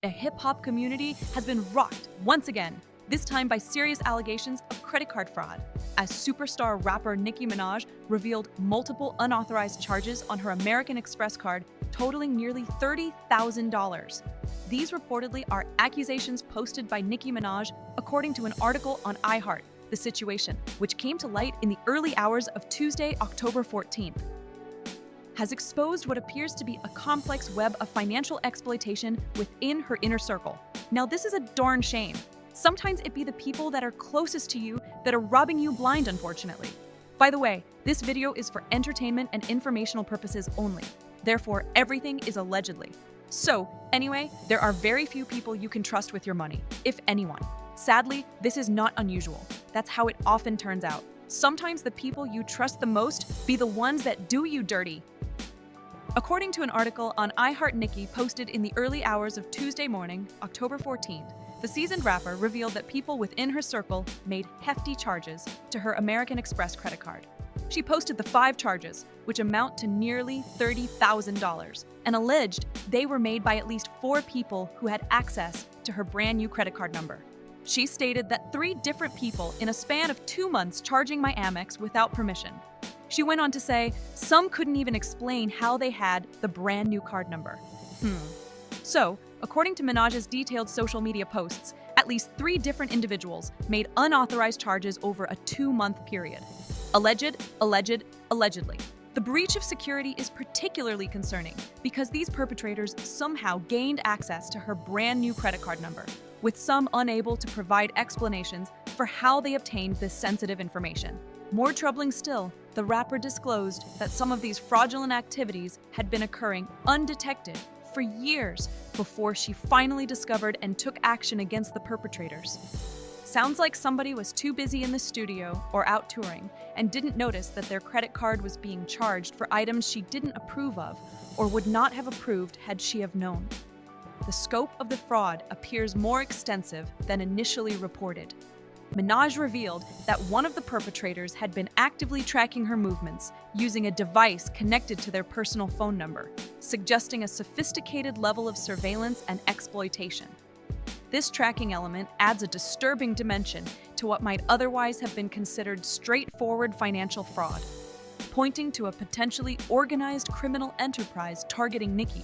A hip-hop community has been rocked once again, this time by serious allegations of credit card fraud, as superstar rapper Nicki Minaj revealed multiple unauthorized charges on her American Express card totaling nearly $30,000. These reportedly are accusations posted by Nicki Minaj according to an article on iHeart, The Situation, which came to light in the early hours of Tuesday, October 14th. Has exposed what appears to be a complex web of financial exploitation within her inner circle. Now, this is a darn shame. Sometimes it be the people that are closest to you that are robbing you blind, unfortunately. By the way, this video is for entertainment and informational purposes only. Therefore, everything is allegedly. So, anyway, there are very few people you can trust with your money, if anyone. Sadly, this is not unusual. That's how it often turns out. Sometimes the people you trust the most be the ones that do you dirty. According to an article on iHeart, Nicki posted in the early hours of Tuesday morning, October 14th, the seasoned rapper revealed that people within her circle made hefty charges to her American Express credit card. She posted the 5 charges, which amount to nearly $30,000, and alleged they were made by at least 4 people who had access to her brand new credit card number. She stated that 3 different people in a span of 2 months charging my Amex without permission. She went on to say, some couldn't even explain how they had the brand new card number. So, according to Minaj's detailed social media posts, at least 3 different individuals made unauthorized charges over a 2-month period. Allegedly. The breach of security is particularly concerning because these perpetrators somehow gained access to her brand new credit card number, with some unable to provide explanations for how they obtained this sensitive information. More troubling still, the rapper disclosed that some of these fraudulent activities had been occurring undetected for years before she finally discovered and took action against the perpetrators. Sounds like somebody was too busy in the studio or out touring and didn't notice that their credit card was being charged for items she didn't approve of or would not have approved had she have known. The scope of the fraud appears more extensive than initially reported. Minaj revealed that one of the perpetrators had been actively tracking her movements using a device connected to their personal phone number, suggesting a sophisticated level of surveillance and exploitation. This tracking element adds a disturbing dimension to what might otherwise have been considered straightforward financial fraud, pointing to a potentially organized criminal enterprise targeting Nicki.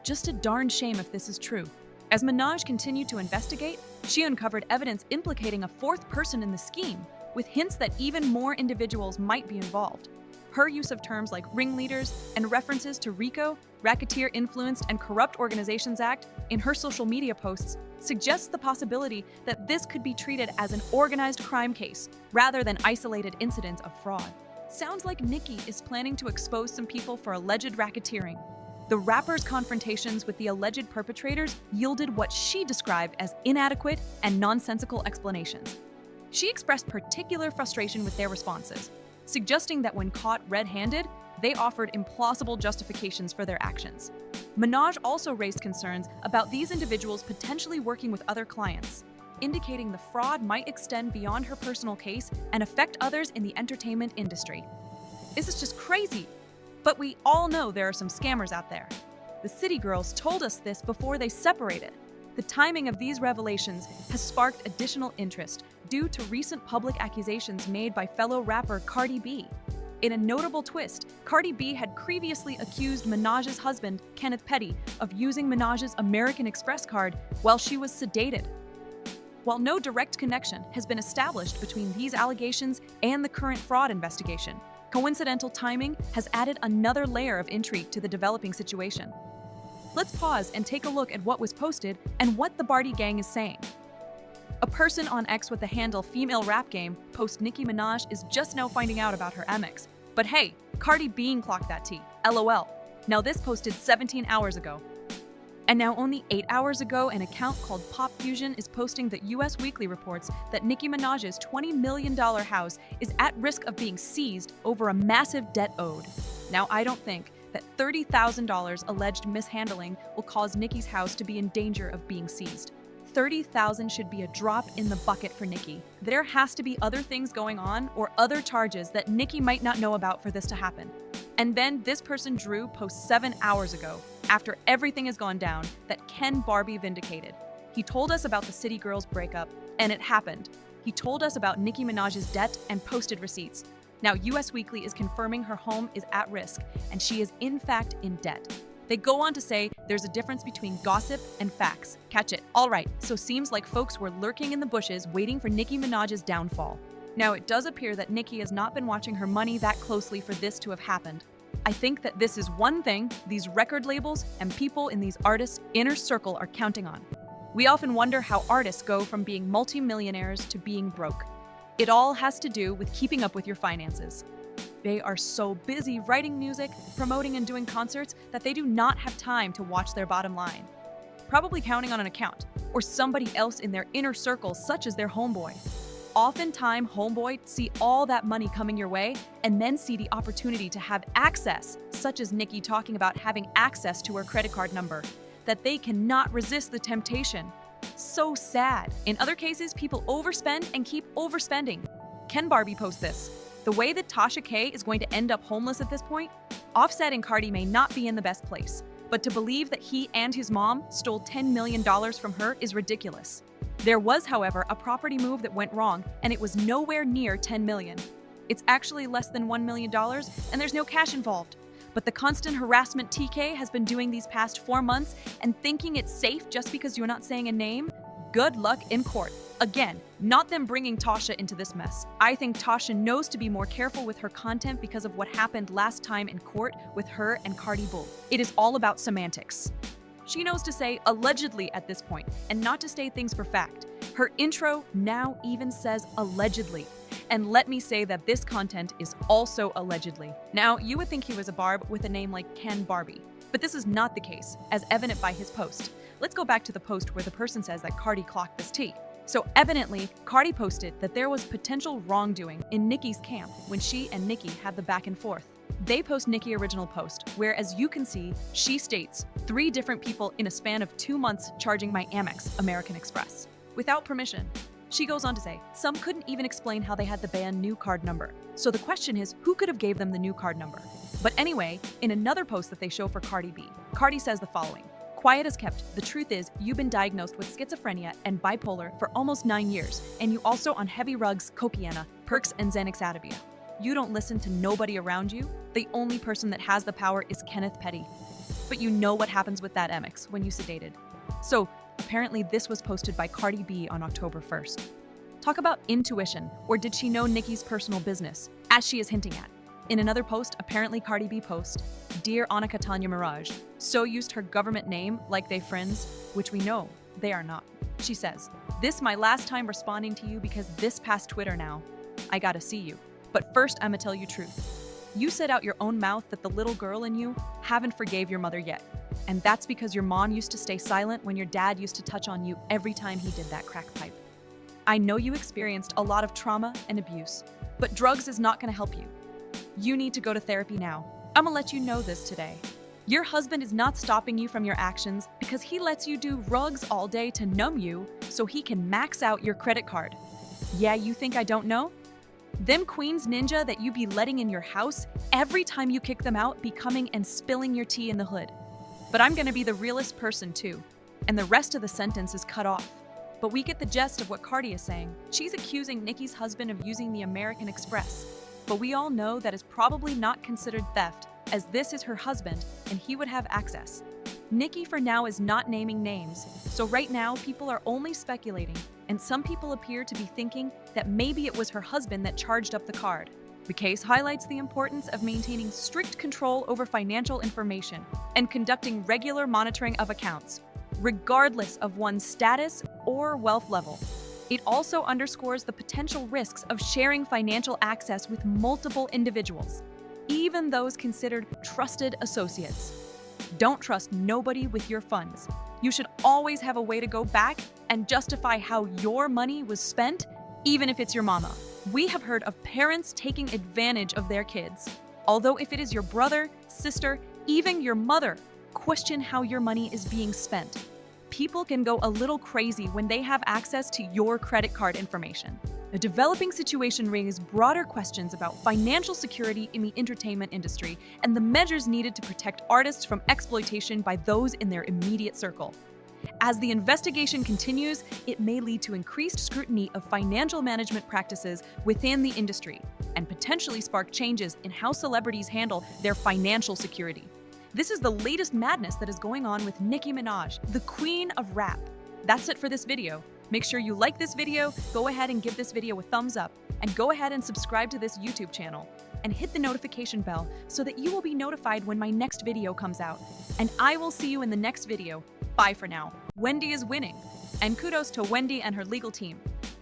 Just a darn shame if this is true. As Minaj continued to investigate, she uncovered evidence implicating a 4th person in the scheme, with hints that even more individuals might be involved. Her use of terms like ringleaders and references to RICO, Racketeer Influenced and Corrupt Organizations Act, in her social media posts suggests the possibility that this could be treated as an organized crime case rather than isolated incidents of fraud. Sounds like Nicki is planning to expose some people for alleged racketeering. The rapper's confrontations with the alleged perpetrators yielded what she described as inadequate and nonsensical explanations. She expressed particular frustration with their responses, suggesting that when caught red-handed, they offered implausible justifications for their actions. Minaj also raised concerns about these individuals potentially working with other clients, indicating the fraud might extend beyond her personal case and affect others in the entertainment industry. This is just crazy! But we all know there are some scammers out there. The City Girls told us this before they separated. The timing of these revelations has sparked additional interest due to recent public accusations made by fellow rapper Cardi B. In a notable twist, Cardi B had previously accused Minaj's husband, Kenneth Petty, of using Minaj's American Express card while she was sedated. While no direct connection has been established between these allegations and the current fraud investigation, coincidental timing has added another layer of intrigue to the developing situation. Let's pause and take a look at what was posted and what the Barty gang is saying. A person on X with the handle Female Rap Game posts Nicki Minaj is just now finding out about her Amex. But hey, Cardi B clocked that T. LOL. Now this posted 17 hours ago. And now only 8 hours ago, an account called Pop Fusion is posting that US Weekly reports that Nicki Minaj's $20 million house is at risk of being seized over a massive debt owed. Now, I don't think that $30,000 alleged mishandling will cause Nicki's house to be in danger of being seized. $30,000 should be a drop in the bucket for Nicki. There has to be other things going on or other charges that Nicki might not know about for this to happen. And then this person Drew posts 7 hours ago. after everything has gone down, that Ken Barbie vindicated. He told us about the City Girls breakup, and it happened. He told us about Nicki Minaj's debt and posted receipts. Now, US Weekly is confirming her home is at risk, and she is in fact in debt. They go on to say there's a difference between gossip and facts. Catch it. All right, so seems like folks were lurking in the bushes waiting for Nicki Minaj's downfall. Now, it does appear that Nicki has not been watching her money that closely for this to have happened. I think that this is one thing these record labels and people in these artists' inner circle are counting on. We often wonder how artists go from being multimillionaires to being broke. It all has to do with keeping up with your finances. They are so busy writing music, promoting and doing concerts that they do not have time to watch their bottom line. Probably counting on an account or somebody else in their inner circle, such as their homeboy. Oftentimes, homeboy see all that money coming your way and then see the opportunity to have access, such as Nicki talking about having access to her credit card number, that they cannot resist the temptation. So sad. In other cases, people overspend and keep overspending. Ken Barbie posts this. The way that Tasha K is going to end up homeless at this point, Offset and Cardi may not be in the best place, but to believe that he and his mom stole $10 million from her is ridiculous. There was, however, a property move that went wrong, and it was nowhere near $10 million. It's actually less than $1 million, and there's no cash involved. But the constant harassment TK has been doing these past 4 months and thinking it's safe just because you're not saying a name, good luck in court. Again, not them bringing Tasha into this mess. I think Tasha knows to be more careful with her content because of what happened last time in court with her and Cardi B. It is all about semantics. She knows to say allegedly at this point and not to state things for fact. Her intro now even says allegedly. And let me say that this content is also allegedly. Now, you would think he was a barb with a name like Ken Barbie, but this is not the case, as evident by his post. Let's go back to the post where the person says that Cardi clocked this tea. So evidently, Cardi posted that there was potential wrongdoing in Nicki's camp when she and Nicki had the back and forth. They post Nicki original post, where as you can see, she states 3 different people in a span of 2 months charging my Amex, American Express, without permission. She goes on to say, some couldn't even explain how they had the band new card number. So the question is, who could have gave them the new card number? But anyway, in another post that they show for Cardi B, Cardi says the following. Quiet as kept, the truth is, you've been diagnosed with schizophrenia and bipolar for almost 9 years, and you also on heavy rugs, cocaine, perks, and Xanax Adavia. You don't listen to nobody around you. The only person that has the power is Kenneth Petty. But you know what happens with that Amex when you sedated. So, apparently this was posted by Cardi B on October 1st. Talk about intuition, or did she know Nicki's personal business, as she is hinting at? In another post, apparently Cardi B post, Dear Annika Tanya Mirage, so used her government name like they friends, which we know they are not. She says, this my last time responding to you because this past Twitter now. I gotta see you. But first I'ma tell you truth. You said out your own mouth that the little girl in you haven't forgave your mother yet. And that's because your mom used to stay silent when your dad used to touch on you every time he did that crack pipe. I know you experienced a lot of trauma and abuse, but drugs is not gonna help you. You need to go to therapy now. I'ma let you know this today. Your husband is not stopping you from your actions because he lets you do rugs all day to numb you so he can max out your credit card. Yeah, you think I don't know? Them queens ninja that you be letting in your house, every time you kick them out, be coming and spilling your tea in the hood. But I'm gonna be the realest person too. And the rest of the sentence is cut off. But we get the gist of what Cardi is saying. She's accusing Nicki's husband of using the American Express. But we all know that is probably not considered theft, as this is her husband and he would have access. Nicki for now is not naming names, so right now people are only speculating, and some people appear to be thinking that maybe it was her husband that charged up the card. The case highlights the importance of maintaining strict control over financial information and conducting regular monitoring of accounts, regardless of one's status or wealth level. It also underscores the potential risks of sharing financial access with multiple individuals, even those considered trusted associates. Don't trust nobody with your funds. You should always have a way to go back and justify how your money was spent, even if it's your mama. We have heard of parents taking advantage of their kids. Although if it is your brother, sister, even your mother, question how your money is being spent. people can go a little crazy when they have access to your credit card information. A developing situation raises broader questions about financial security in the entertainment industry and the measures needed to protect artists from exploitation by those in their immediate circle. As the investigation continues, it may lead to increased scrutiny of financial management practices within the industry and potentially spark changes in how celebrities handle their financial security. This is the latest madness that is going on with Nicki Minaj, the queen of rap. That's it for this video. Make sure you like this video, go ahead and give this video a thumbs up, and go ahead and subscribe to this YouTube channel. And hit the notification bell so that you will be notified when my next video comes out. And I will see you in the next video. Bye for now. Wendy is winning. And kudos to Wendy and her legal team.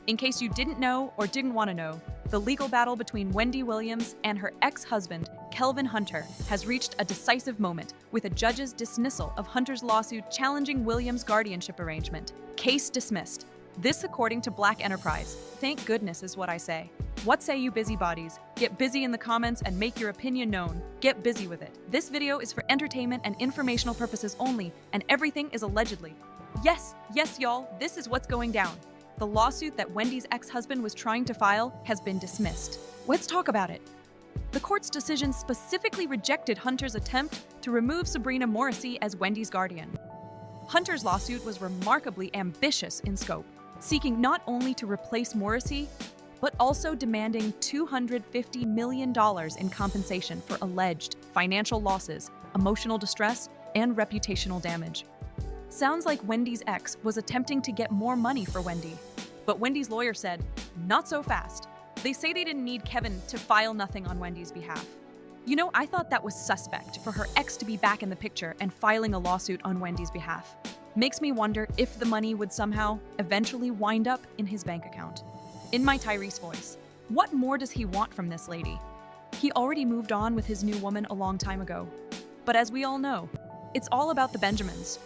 In case you didn't know or didn't want to know, the legal battle between Wendy Williams and her ex-husband, Kelvin Hunter, has reached a decisive moment with a judge's dismissal of Hunter's lawsuit challenging Williams' guardianship arrangement. Case dismissed. This according to Black Enterprise. Thank goodness is what I say. What say you busybodies? Get busy in the comments and make your opinion known. Get busy with it. This video is for entertainment and informational purposes only, and everything is allegedly. Yes, y'all, this is what's going down. The lawsuit that Wendy's ex-husband was trying to file has been dismissed. Let's talk about it. The court's decision specifically rejected Hunter's attempt to remove Sabrina Morrissey as Wendy's guardian. Hunter's lawsuit was remarkably ambitious in scope, seeking not only to replace Morrissey, but also demanding $250 million in compensation for alleged financial losses, emotional distress, and reputational damage. Sounds like Wendy's ex was attempting to get more money for Wendy, but Wendy's lawyer said, not so fast. They say they didn't need Kevin to file nothing on Wendy's behalf. You know, I thought that was suspect for her ex to be back in the picture and filing a lawsuit on Wendy's behalf. Makes me wonder if the money would somehow eventually wind up in his bank account. In my Tyrese voice, what more does he want from this lady? He already moved on with his new woman a long time ago. But as we all know, it's all about the Benjamins.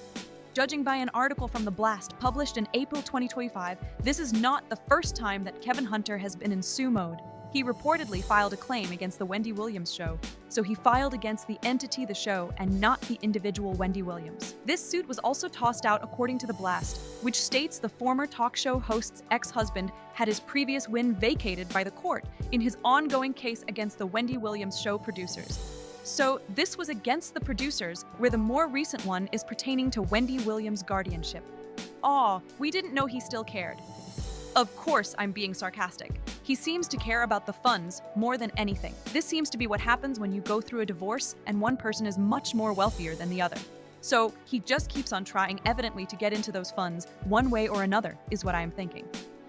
Judging by an article from The Blast published in April 2025, this is not the first time that Kevin Hunter has been in sue mode. He reportedly filed a claim against the Wendy Williams show, so he filed against the entity the show and not the individual Wendy Williams. This suit was also tossed out according to The Blast, which states the former talk show host's ex-husband had his previous win vacated by the court in his ongoing case against the Wendy Williams show producers. So this was against the producers, where the more recent one is pertaining to Wendy Williams' guardianship. Aw, we didn't know he still cared. Of course, I'm being sarcastic. He seems to care about the funds more than anything. This seems to be what happens when you go through a divorce and one person is much more wealthier than the other. So he just keeps on trying evidently to get into those funds one way or another, is what I'm thinking.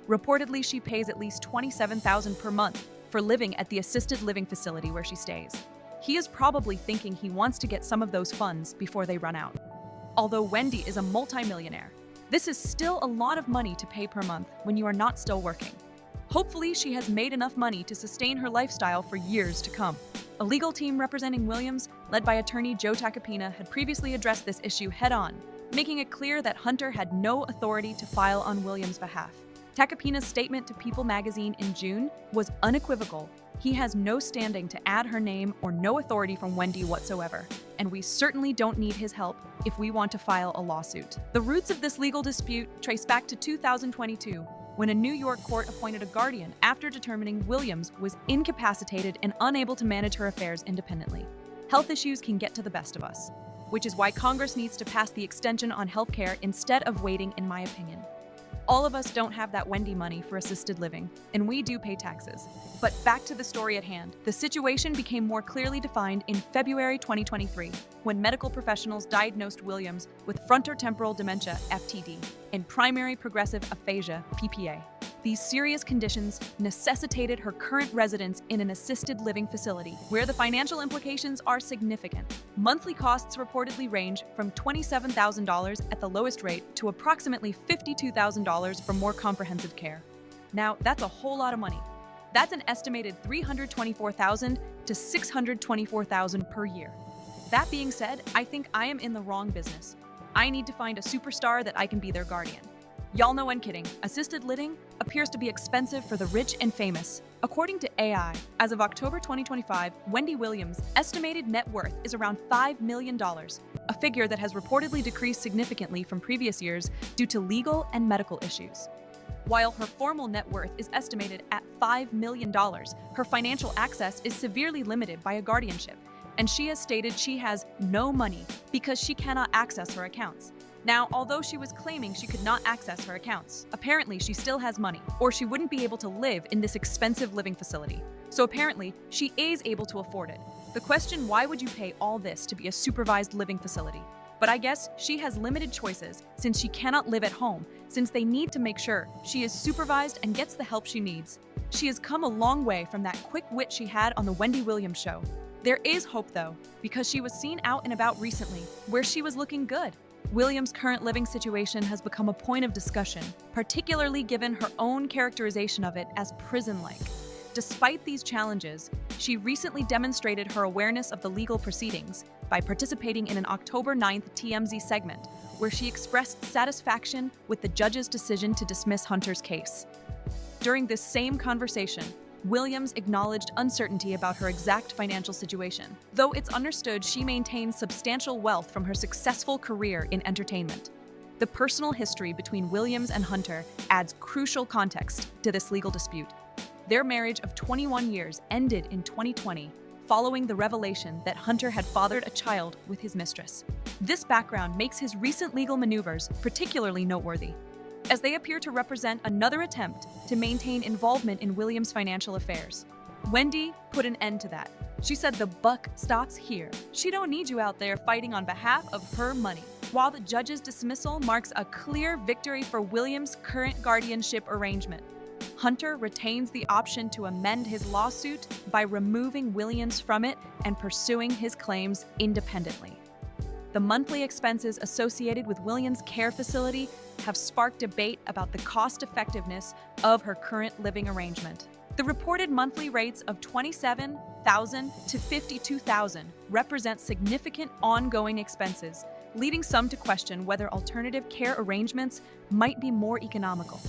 Reportedly, she pays at least $27,000 per month for living at the assisted living facility where she stays. He is probably thinking he wants to get some of those funds before they run out. Although Wendy is a multimillionaire, this is still a lot of money to pay per month when you are not still working. Hopefully, she has made enough money to sustain her lifestyle for years to come. A legal team representing Williams, led by attorney Joe Tacopina, had previously addressed this issue head-on, making it clear that Hunter had no authority to file on Williams' behalf. Tacopina's statement to People magazine in June was unequivocal. He has no standing to add her name or no authority from Wendy whatsoever, and we certainly don't need his help if we want to file a lawsuit. The roots of this legal dispute trace back to 2022, when a New York court appointed a guardian after determining Williams was incapacitated and unable to manage her affairs independently. Health issues can get to the best of us, which is why Congress needs to pass the extension on healthcare instead of waiting, in my opinion. All of us don't have that Wendy money for assisted living, and we do pay taxes. But back to the story at hand. The situation became more clearly defined in February 2023, when medical professionals diagnosed Williams with frontotemporal dementia, FTD, and primary progressive aphasia, PPA. These serious conditions necessitated her current residence in an assisted living facility, where the financial implications are significant. Monthly costs reportedly range from $27,000 at the lowest rate to approximately $52,000 for more comprehensive care. Now, that's a whole lot of money. That's an estimated $324,000 to $624,000 per year. That being said, I think I am in the wrong business. I need to find a superstar that I can be their guardian. Y'all know I'm kidding. Assisted living appears to be expensive for the rich and famous. According to AI, as of October 2025, Wendy Williams' estimated net worth is around $5 million. a figure that has reportedly decreased significantly from previous years due to legal and medical issues. While her formal net worth is estimated at $5 million, her financial access is severely limited by a guardianship, and she has stated she has no money because she cannot access her accounts. Now, although she was claiming she could not access her accounts, apparently she still has money, or she wouldn't be able to live in this expensive living facility. So apparently, she is able to afford it. The question, why would you pay all this to be a supervised living facility? But I guess she has limited choices since she cannot live at home, since they need to make sure she is supervised and gets the help she needs. She has come a long way from that quick wit she had on the Wendy Williams show. There is hope though, because she was seen out and about recently, where she was looking good. Williams' current living situation has become a point of discussion, particularly given her own characterization of it as prison-like. Despite these challenges, she recently demonstrated her awareness of the legal proceedings by participating in an October 9th TMZ segment, where she expressed satisfaction with the judge's decision to dismiss Hunter's case. During this same conversation, Williams acknowledged uncertainty about her exact financial situation, though it's understood she maintains substantial wealth from her successful career in entertainment. The personal history between Williams and Hunter adds crucial context to this legal dispute. Their marriage of 21 years ended in 2020, following the revelation that Hunter had fathered a child with his mistress. This background makes his recent legal maneuvers particularly noteworthy, as they appear to represent another attempt to maintain involvement in Williams' financial affairs. Wendy put an end to that. She said the buck stops here. She don't need you out there fighting on behalf of her money. While the judge's dismissal marks a clear victory for Williams' current guardianship arrangement, Hunter retains the option to amend his lawsuit by removing Williams from it and pursuing his claims independently. The monthly expenses associated with Williams' care facility have sparked debate about the cost-effectiveness of her current living arrangement. The reported monthly rates of $27,000 to $52,000 represent significant ongoing expenses, leading some to question whether alternative care arrangements might be more economical.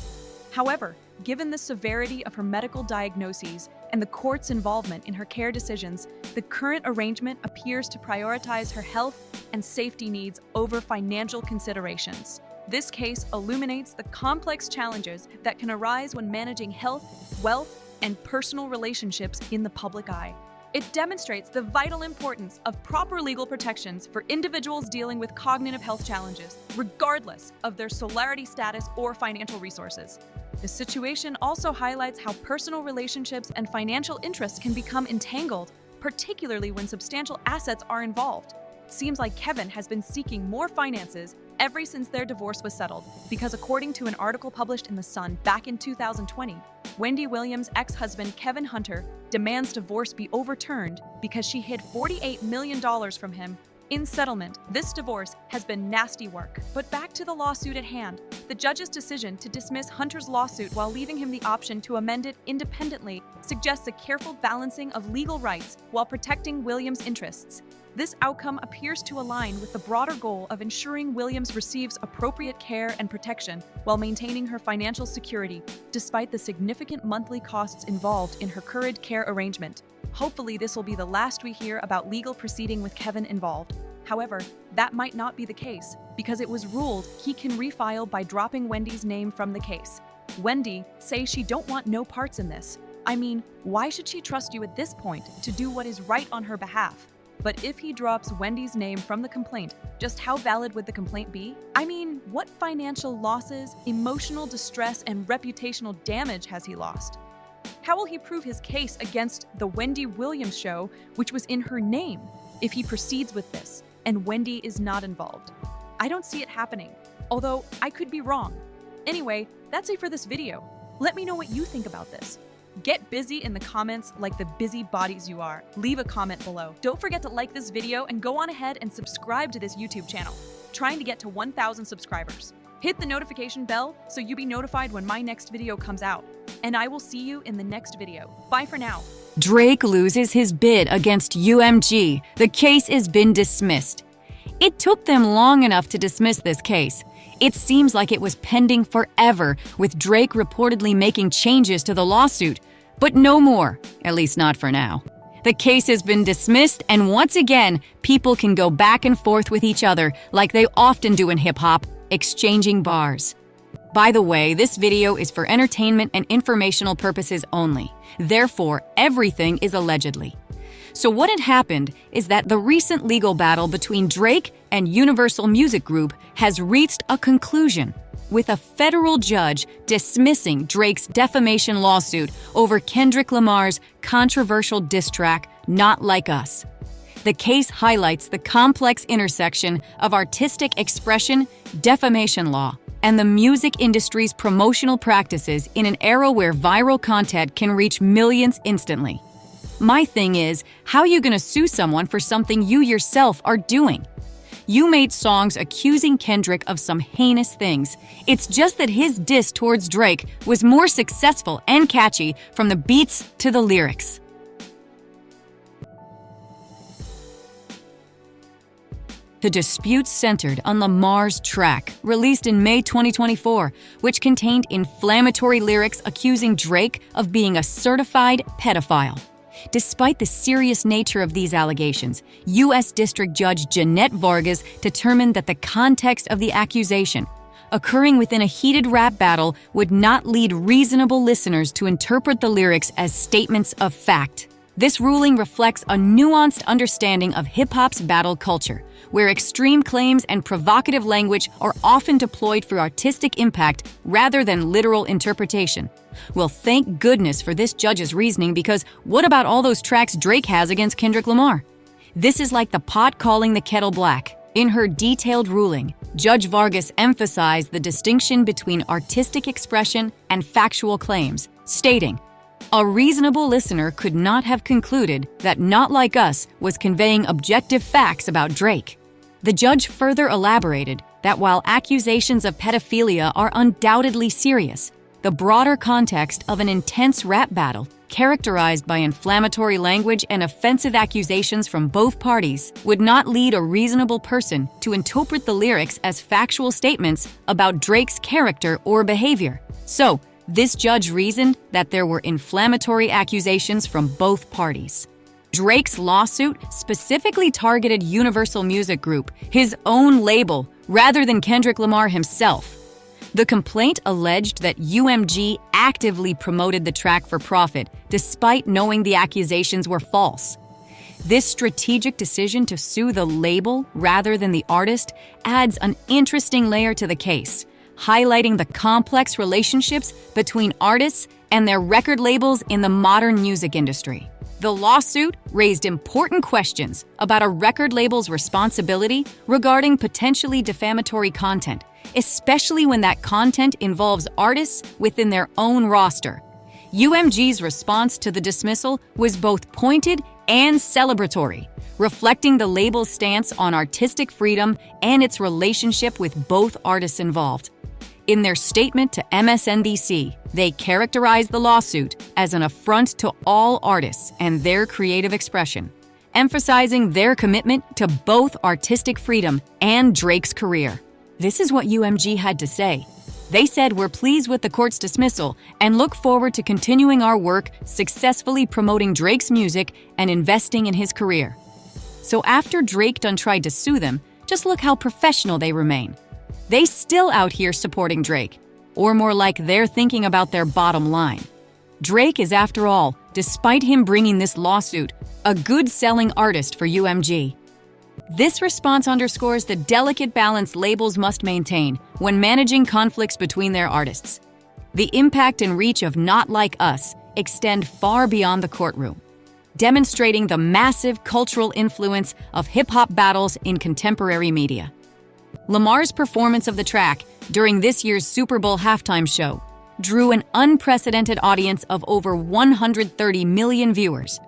However, given the severity of her medical diagnoses and the court's involvement in her care decisions, the current arrangement appears to prioritize her health and safety needs over financial considerations. This case illuminates the complex challenges that can arise when managing health, wealth, and personal relationships in the public eye. It demonstrates the vital importance of proper legal protections for individuals dealing with cognitive health challenges, regardless of their celerity status or financial resources. The situation also highlights how personal relationships and financial interests can become entangled, particularly when substantial assets are involved. Seems like Kevin has been seeking more finances ever since their divorce was settled, because according to an article published in The Sun back in 2020, Wendy Williams' ex-husband Kevin Hunter demands divorce be overturned because she hid $48 million from him. In settlement, this divorce has been nasty work. But back to the lawsuit at hand. The judge's decision to dismiss Hunter's lawsuit while leaving him the option to amend it independently suggests a careful balancing of legal rights while protecting Williams' interests. This outcome appears to align with the broader goal of ensuring Williams receives appropriate care and protection while maintaining her financial security, despite the significant monthly costs involved in her current care arrangement. Hopefully, this will be the last we hear about legal proceeding with Kevin involved. However, that might not be the case, because it was ruled he can refile by dropping Wendy's name from the case. Wendy says she don't want no parts in this. I mean, why should she trust you at this point to do what is right on her behalf? But if he drops Wendy's name from the complaint, just how valid would the complaint be? I mean, what financial losses, emotional distress, and reputational damage has he lost? How will he prove his case against the Wendy Williams show, which was in her name, if he proceeds with this and Wendy is not involved? I don't see it happening, although I could be wrong. Anyway, that's it for this video. Let me know what you think about this. Get busy in the comments like the busy bodies you are. Leave a comment below. Don't forget to like this video and go on ahead and subscribe to this YouTube channel. Trying to get to 1,000 subscribers. Hit the notification bell so you'll be notified when my next video comes out. And I will see you in the next video. Bye for now. Drake loses his bid against UMG. The case has been dismissed. It took them long enough to dismiss this case. It seems like it was pending forever, with Drake reportedly making changes to the lawsuit. But no more, at least not for now. The case has been dismissed, and once again, people can go back and forth with each other like they often do in hip-hop, exchanging bars. By the way, this video is for entertainment and informational purposes only. Therefore, everything is allegedly. So what had happened is that the recent legal battle between Drake and Universal Music Group has reached a conclusion, with a federal judge dismissing Drake's defamation lawsuit over Kendrick Lamar's controversial diss track, Not Like Us. The case highlights the complex intersection of artistic expression, defamation law, and the music industry's promotional practices in an era where viral content can reach millions instantly. My thing is, how are you going to sue someone for something you yourself are doing? You made songs accusing Kendrick of some heinous things. It's just that his diss towards Drake was more successful and catchy, from the beats to the lyrics. The dispute centered on Lamar's track, released in May 2024, which contained inflammatory lyrics accusing Drake of being a certified pedophile. Despite the serious nature of these allegations, U.S. District Judge Jeanette Vargas determined that the context of the accusation, occurring within a heated rap battle, would not lead reasonable listeners to interpret the lyrics as statements of fact. This ruling reflects a nuanced understanding of hip-hop's battle culture, where extreme claims and provocative language are often deployed for artistic impact rather than literal interpretation. Well, thank goodness for this judge's reasoning, because what about all those tracks Drake has against Kendrick Lamar? This is like the pot calling the kettle black. In her detailed ruling, Judge Vargas emphasized the distinction between artistic expression and factual claims, stating, "A reasonable listener could not have concluded that Not Like Us was conveying objective facts about Drake." The judge further elaborated that while accusations of pedophilia are undoubtedly serious, the broader context of an intense rap battle, characterized by inflammatory language and offensive accusations from both parties, would not lead a reasonable person to interpret the lyrics as factual statements about Drake's character or behavior. So, this judge reasoned that there were inflammatory accusations from both parties. Drake's lawsuit specifically targeted Universal Music Group, his own label, rather than Kendrick Lamar himself. The complaint alleged that UMG actively promoted the track for profit, despite knowing the accusations were false. This strategic decision to sue the label rather than the artist adds an interesting layer to the case, highlighting the complex relationships between artists and their record labels in the modern music industry. The lawsuit raised important questions about a record label's responsibility regarding potentially defamatory content, especially when that content involves artists within their own roster. UMG's response to the dismissal was both pointed and celebratory, reflecting the label's stance on artistic freedom and its relationship with both artists involved. In their statement to MSNBC, they characterized the lawsuit as an affront to all artists and their creative expression, emphasizing their commitment to both artistic freedom and Drake's career. This is what UMG had to say. They said, "We're pleased with the court's dismissal and look forward to continuing our work successfully promoting Drake's music and investing in his career." So after Drake done tried to sue them, just look how professional they remain. They still out here supporting Drake, or more like they're thinking about their bottom line. Drake is, after all, despite him bringing this lawsuit, a good-selling artist for UMG. This response underscores the delicate balance labels must maintain when managing conflicts between their artists. The impact and reach of Not Like Us extend far beyond the courtroom, demonstrating the massive cultural influence of hip-hop battles in contemporary media. Lamar's performance of the track during this year's Super Bowl halftime show drew an unprecedented audience of over 130 million viewers,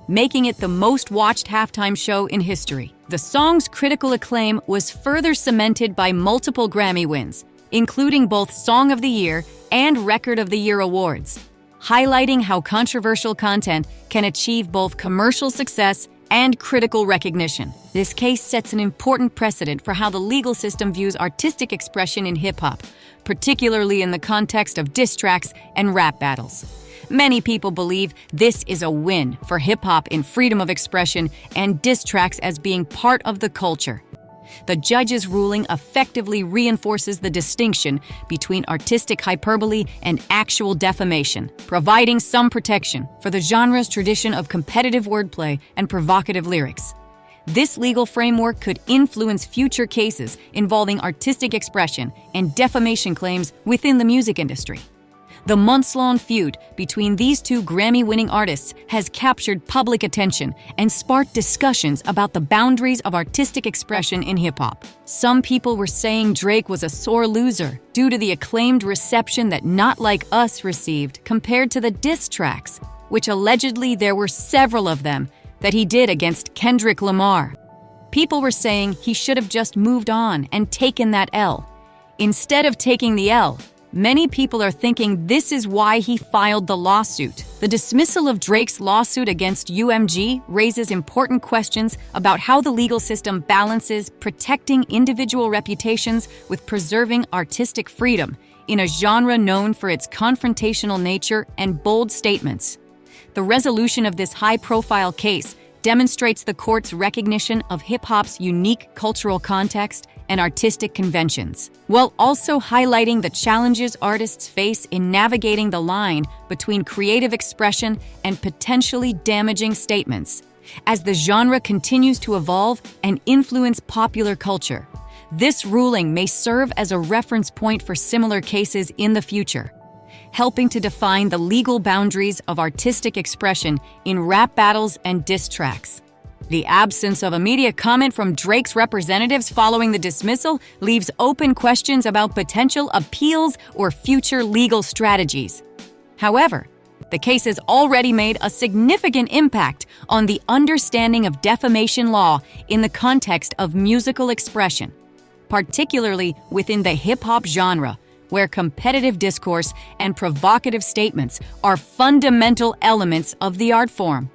making it the most-watched halftime show in history. The song's critical acclaim was further cemented by multiple Grammy wins, including both Song of the Year and Record of the Year awards, highlighting how controversial content can achieve both commercial success and critical recognition. This case sets an important precedent for how the legal system views artistic expression in hip-hop, particularly in the context of diss tracks and rap battles. Many people believe this is a win for hip-hop in freedom of expression and diss tracks as being part of the culture. The judge's ruling effectively reinforces the distinction between artistic hyperbole and actual defamation, providing some protection for the genre's tradition of competitive wordplay and provocative lyrics. This legal framework could influence future cases involving artistic expression and defamation claims within the music industry. The months-long feud between these two Grammy-winning artists has captured public attention and sparked discussions about the boundaries of artistic expression in hip-hop. Some people were saying Drake was a sore loser due to the acclaimed reception that Not Like Us received compared to the diss tracks, which allegedly there were several of them that he did against Kendrick Lamar. People were saying he should have just moved on and taken that L. Instead of taking the L, many people are thinking this is why he filed the lawsuit. The dismissal of Drake's lawsuit against UMG raises important questions about how the legal system balances protecting individual reputations with preserving artistic freedom in a genre known for its confrontational nature and bold statements. The resolution of this high-profile case demonstrates the court's recognition of hip-hop's unique cultural context and artistic conventions, while also highlighting the challenges artists face in navigating the line between creative expression and potentially damaging statements. As the genre continues to evolve and influence popular culture, this ruling may serve as a reference point for similar cases in the future, helping to define the legal boundaries of artistic expression in rap battles and diss tracks. The absence of immediate comment from Drake's representatives following the dismissal leaves open questions about potential appeals or future legal strategies. However, the case has already made a significant impact on the understanding of defamation law in the context of musical expression, particularly within the hip-hop genre, where competitive discourse and provocative statements are fundamental elements of the art form.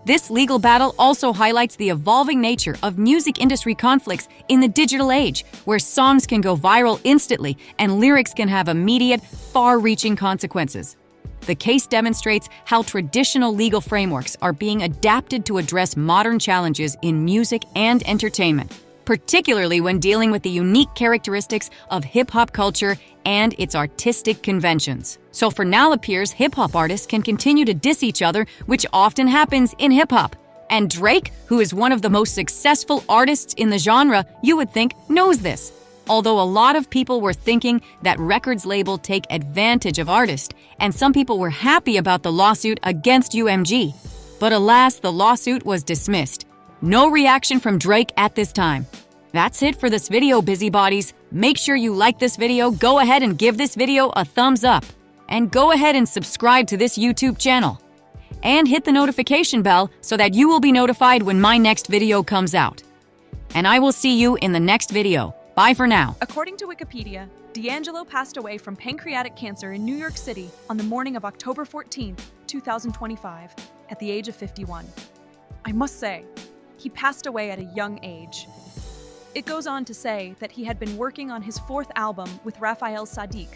This legal battle also highlights the evolving nature of music industry conflicts in the digital age, where songs can go viral instantly and lyrics can have immediate, far-reaching consequences. The case demonstrates how traditional legal frameworks are being adapted to address modern challenges in music and entertainment, particularly when dealing with the unique characteristics of hip-hop culture and its artistic conventions. So for now, it appears hip-hop artists can continue to diss each other, which often happens in hip-hop. And Drake, who is one of the most successful artists in the genre, you would think knows this. Although a lot of people were thinking that records label take advantage of artists, and some people were happy about the lawsuit against UMG. But alas, the lawsuit was dismissed. No reaction from Drake at this time. That's it for this video, busybodies. Make sure you like this video, go ahead and give this video a thumbs up. And go ahead and subscribe to this YouTube channel. And hit the notification bell so that you will be notified when my next video comes out. And I will see you in the next video. Bye for now. According to Wikipedia, D'Angelo passed away from pancreatic cancer in New York City on the morning of October 14, 2025, at the age of 51. I must say, he passed away at a young age. It goes on to say that he had been working on his fourth album with Raphael Saadiq,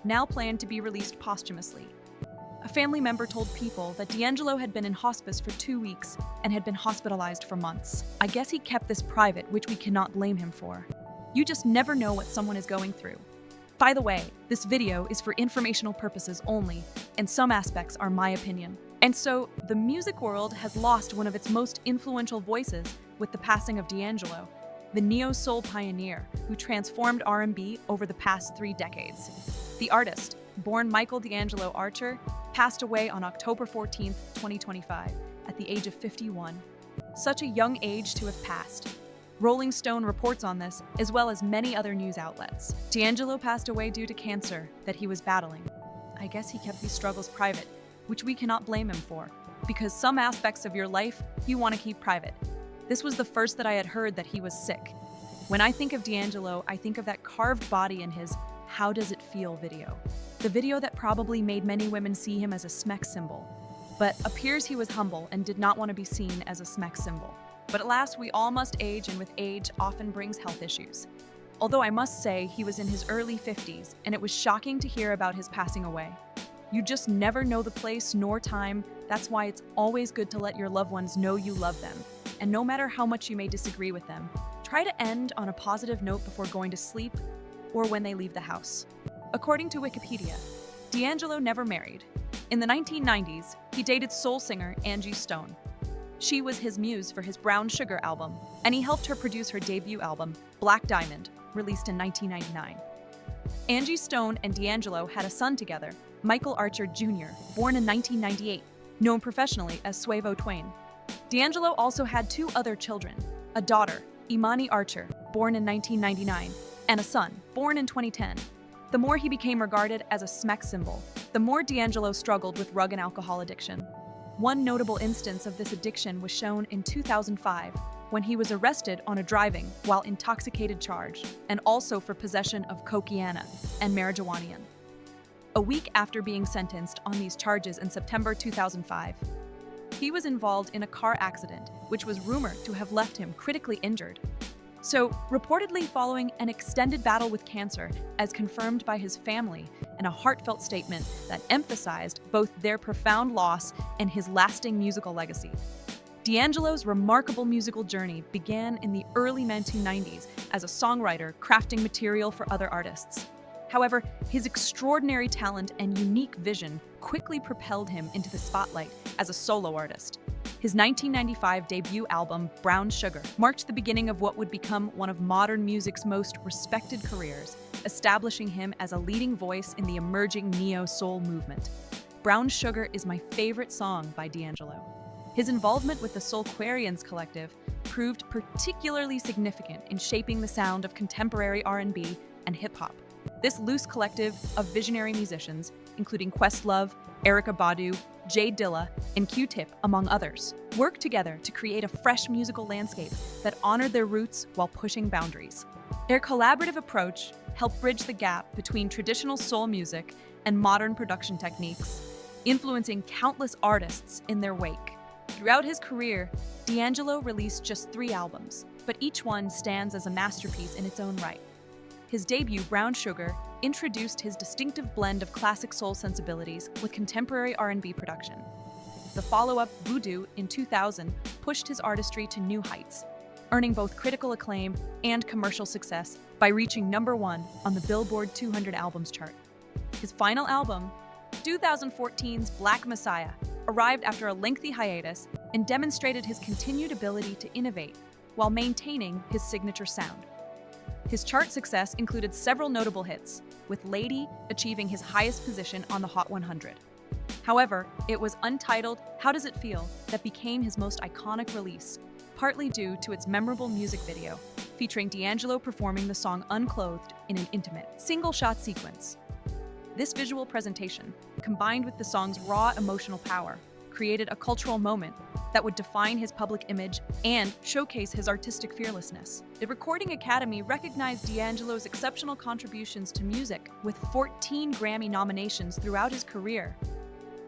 now planned to be released posthumously. A family member told People that D'Angelo had been in hospice for 2 weeks and had been hospitalized for months. I guess he kept this private, which we cannot blame him for. You just never know what someone is going through. By the way, this video is for informational purposes only, and some aspects are my opinion. And so, the music world has lost one of its most influential voices with the passing of D'Angelo, the neo-soul pioneer who transformed R&B over the past 3 decades. The artist, born Michael D'Angelo Archer, passed away on October 14, 2025, at the age of 51. Such a young age to have passed. Rolling Stone reports on this, as well as many other news outlets. D'Angelo passed away due to cancer that he was battling. I guess he kept these struggles private, which we cannot blame him for, because some aspects of your life you want to keep private. This was the first that I had heard that he was sick. When I think of D'Angelo, I think of that carved body in his "How Does It Feel" video. The video that probably made many women see him as a SMEC symbol, but appears he was humble and did not want to be seen as a SMEC symbol. But alas, we all must age, and with age often brings health issues. Although I must say he was in his early 50s, and it was shocking to hear about his passing away. You just never know the place nor time. That's why it's always good to let your loved ones know you love them. And no matter how much you may disagree with them, try to end on a positive note before going to sleep or when they leave the house. According to Wikipedia, D'Angelo never married. In the 1990s, he dated soul singer Angie Stone. She was his muse for his Brown Sugar album, and he helped her produce her debut album, Black Diamond, released in 1999. Angie Stone and D'Angelo had a son together, Michael Archer Jr., born in 1998, known professionally as Suavo Twain. D'Angelo also had two other children, a daughter, Imani Archer, born in 1999, and a son, born in 2010. The more he became regarded as a SMEC symbol, the more D'Angelo struggled with drug and alcohol addiction. One notable instance of this addiction was shown in 2005, when he was arrested on a driving while intoxicated charge, and also for possession of cocaine and marijuana. A week after being sentenced on these charges in September 2005, he was involved in a car accident, which was rumored to have left him critically injured. So, reportedly following an extended battle with cancer, as confirmed by his family in a heartfelt statement that emphasized both their profound loss and his lasting musical legacy. D'Angelo's remarkable musical journey began in the early 1990s as a songwriter crafting material for other artists. However, his extraordinary talent and unique vision quickly propelled him into the spotlight as a solo artist. His 1995 debut album, Brown Sugar, marked the beginning of what would become one of modern music's most respected careers, establishing him as a leading voice in the emerging neo-soul movement. Brown Sugar is my favorite song by D'Angelo. His involvement with the Soulquarians collective proved particularly significant in shaping the sound of contemporary R&B and hip-hop. This loose collective of visionary musicians, including Questlove, Erykah Badu, Jay Dilla, and Q-Tip, among others, worked together to create a fresh musical landscape that honored their roots while pushing boundaries. Their collaborative approach helped bridge the gap between traditional soul music and modern production techniques, influencing countless artists in their wake. Throughout his career, D'Angelo released just 3 albums, but each one stands as a masterpiece in its own right. His debut, Brown Sugar, introduced his distinctive blend of classic soul sensibilities with contemporary R&B production. The follow-up, Voodoo, in 2000, pushed his artistry to new heights, earning both critical acclaim and commercial success by reaching #1 on the Billboard 200 Albums chart. His final album, 2014's Black Messiah, arrived after a lengthy hiatus and demonstrated his continued ability to innovate while maintaining his signature sound. His chart success included several notable hits, with Lady achieving his highest position on the Hot 100. However, it was untitled How Does It Feel that became his most iconic release, partly due to its memorable music video, featuring D'Angelo performing the song unclothed in an intimate, single-shot sequence. This visual presentation, combined with the song's raw emotional power, created a cultural moment that would define his public image and showcase his artistic fearlessness. The Recording Academy recognized D'Angelo's exceptional contributions to music with 14 Grammy nominations throughout his career,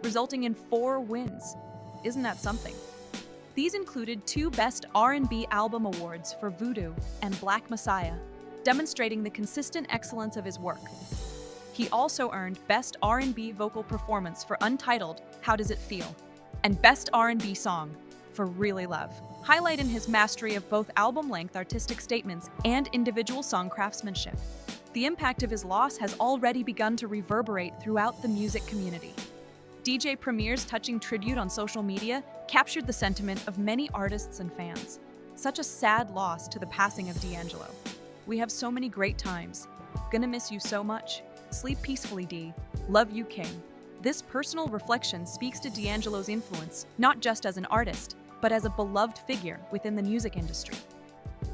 resulting in 4 wins. Isn't that something? These included 2 Best R&B Album Awards for Voodoo and Black Messiah, demonstrating the consistent excellence of his work. He also earned Best R&B Vocal Performance for Untitled, How Does It Feel? And Best R&B Song for Really Love, highlighting his mastery of both album-length artistic statements and individual song craftsmanship. The impact of his loss has already begun to reverberate throughout the music community. DJ Premier's touching tribute on social media captured the sentiment of many artists and fans. Such a sad loss to the passing of D'Angelo. We have so many great times. Gonna miss you so much. Sleep peacefully, D. Love you, King. This personal reflection speaks to D'Angelo's influence, not just as an artist, but as a beloved figure within the music industry.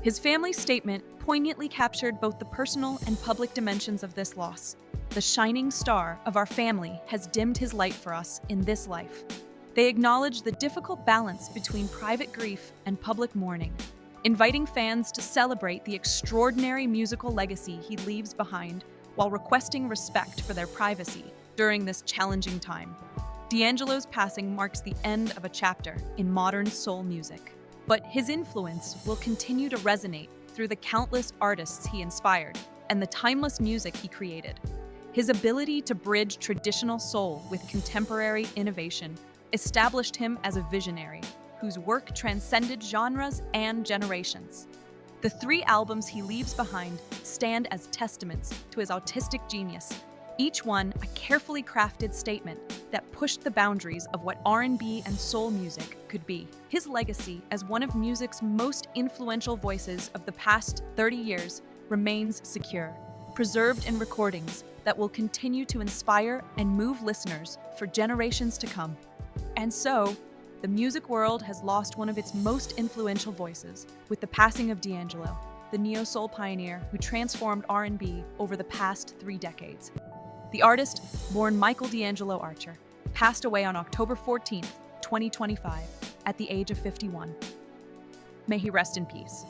His family's statement poignantly captured both the personal and public dimensions of this loss. The shining star of our family has dimmed his light for us in this life. They acknowledge the difficult balance between private grief and public mourning, inviting fans to celebrate the extraordinary musical legacy he leaves behind while requesting respect for their privacy during this challenging time. D'Angelo's passing marks the end of a chapter in modern soul music, but his influence will continue to resonate through the countless artists he inspired and the timeless music he created. His ability to bridge traditional soul with contemporary innovation established him as a visionary whose work transcended genres and generations. The 3 albums he leaves behind stand as testaments to his artistic genius, each one a carefully crafted statement that pushed the boundaries of what R&B and soul music could be. His legacy as one of music's most influential voices of the past 30 years remains secure, preserved in recordings that will continue to inspire and move listeners for generations to come. And so, the music world has lost one of its most influential voices with the passing of D'Angelo, the neo-soul pioneer who transformed R&B over the past 3 decades. The artist, born Michael D'Angelo Archer, passed away on October 14, 2025, at the age of 51. May he rest in peace.